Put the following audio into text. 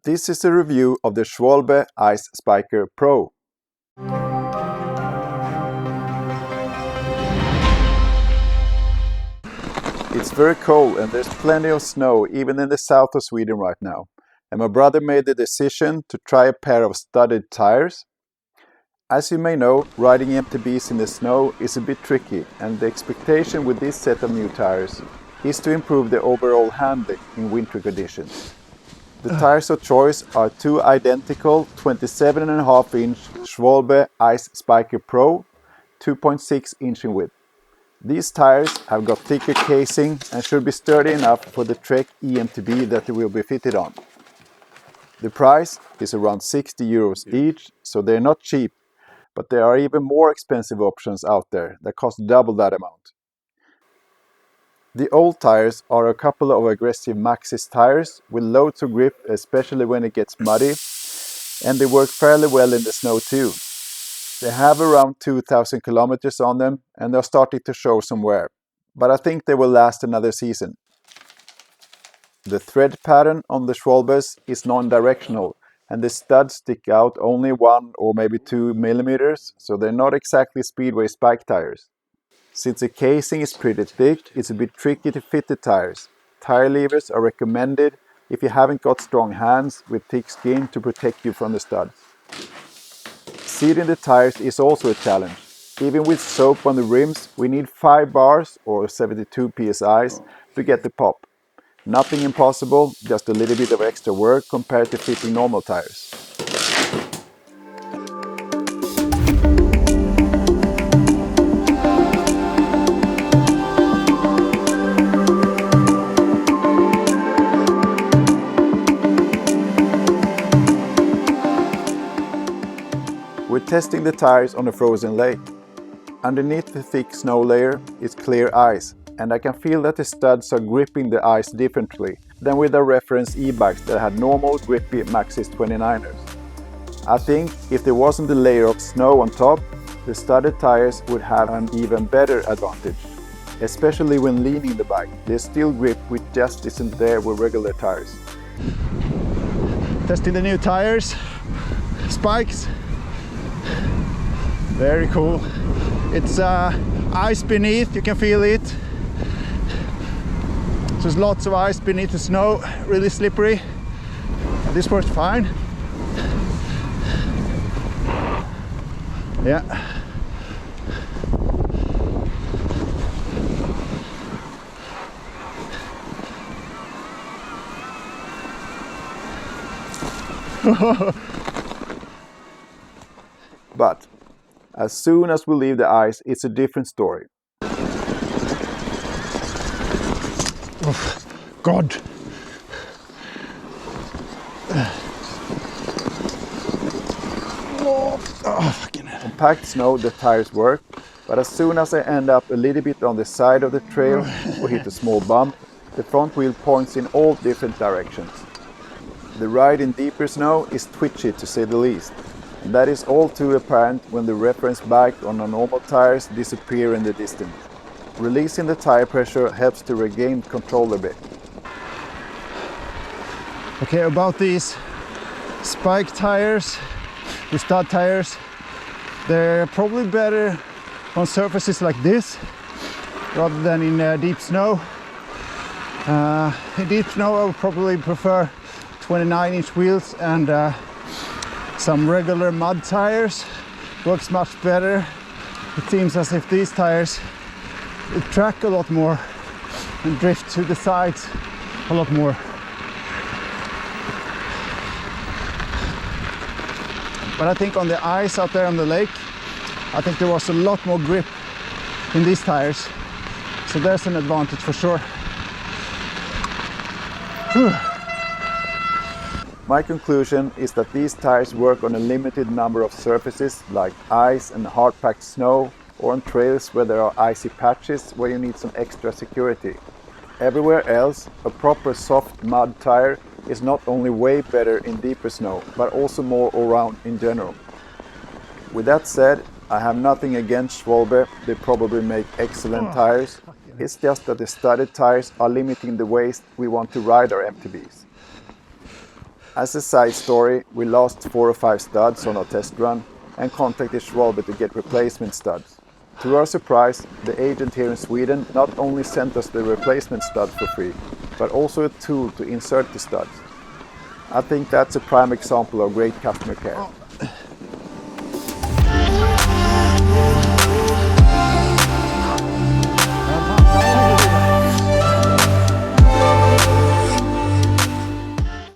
This is a review of the Schwalbe Ice Spiker Pro. It's very cold and there's plenty of snow even in the south of Sweden right now. And my brother made the decision to try a pair of studded tires. As you may know, riding MTBs in the snow is a bit tricky, and the expectation with this set of new tires is to improve the overall handling in winter conditions. The tires of choice are two identical 27.5-inch Schwalbe Ice Spiker Pro, 2.6 inch in width. These tires have got thicker casing and should be sturdy enough for the Trek EMTB that they will be fitted on. The price is around 60 euros each, so they're not cheap, but there are even more expensive options out there that cost double that amount. The old tires are a couple of aggressive Maxxis tires with loads of grip, especially when it gets muddy, and they work fairly well in the snow too. They have around 2,000 kilometers on them and they're starting to show some wear, but I think they will last another season. The thread pattern on the Schwalbes is non-directional and the studs stick out only 1 or maybe 2 millimeters, so they're not exactly speedway spike tires. Since the casing is pretty thick, it's a bit tricky to fit the tires. Tire levers are recommended if you haven't got strong hands with thick skin to protect you from the studs. Seating the tires is also a challenge. Even with soap on the rims, we need 5 bars or 72 psi to get the pop. Nothing impossible, just a little bit of extra work compared to fitting normal tires. We're testing the tires on a frozen lake. Underneath the thick snow layer is clear ice, and I can feel that the studs are gripping the ice differently than with our reference e-bikes that had normal grippy Maxxis 29ers. I think if there wasn't a layer of snow on top, the studded tires would have an even better advantage. Especially when leaning the bike, there's still grip which just isn't there with regular tires. Testing the new tires, spikes. Very cool. It's ice beneath, you can feel it. So there's lots of ice beneath the snow, really slippery. This works fine. Yeah. But as soon as we leave the ice, it's a different story. Oh, God! On packed snow, the tires work, but as soon as I end up a little bit on the side of the trail or hit a small bump, the front wheel points in all different directions. The ride in deeper snow is twitchy to say the least. And that is all too apparent when the reference bike on our normal tires disappear in the distance. Releasing the tire pressure helps to regain control a bit. Okay, about these spike tires, the stud tires, they're probably better on surfaces like this rather than in deep snow. In deep snow I would probably prefer 29-inch wheels and some regular mud tires. Works much better. It seems as if these tires track a lot more and drift to the sides a lot more. But I think on the ice out there on the lake, I think there was a lot more grip in these tires. So there's an advantage for sure. Whew. My conclusion is that these tires work on a limited number of surfaces like ice and hard-packed snow, or on trails where there are icy patches where you need some extra security. Everywhere else, a proper soft mud tire is not only way better in deeper snow, but also more all-round in general. With that said, I have nothing against Schwalbe, they probably make excellent tires. It's just that the studded tires are limiting the ways we want to ride our MTBs. As a side story, we lost 4 or 5 studs on our test run and contacted Schwalbe to get replacement studs. To our surprise, the agent here in Sweden not only sent us the replacement stud for free, but also a tool to insert the studs. I think that's a prime example of great customer care.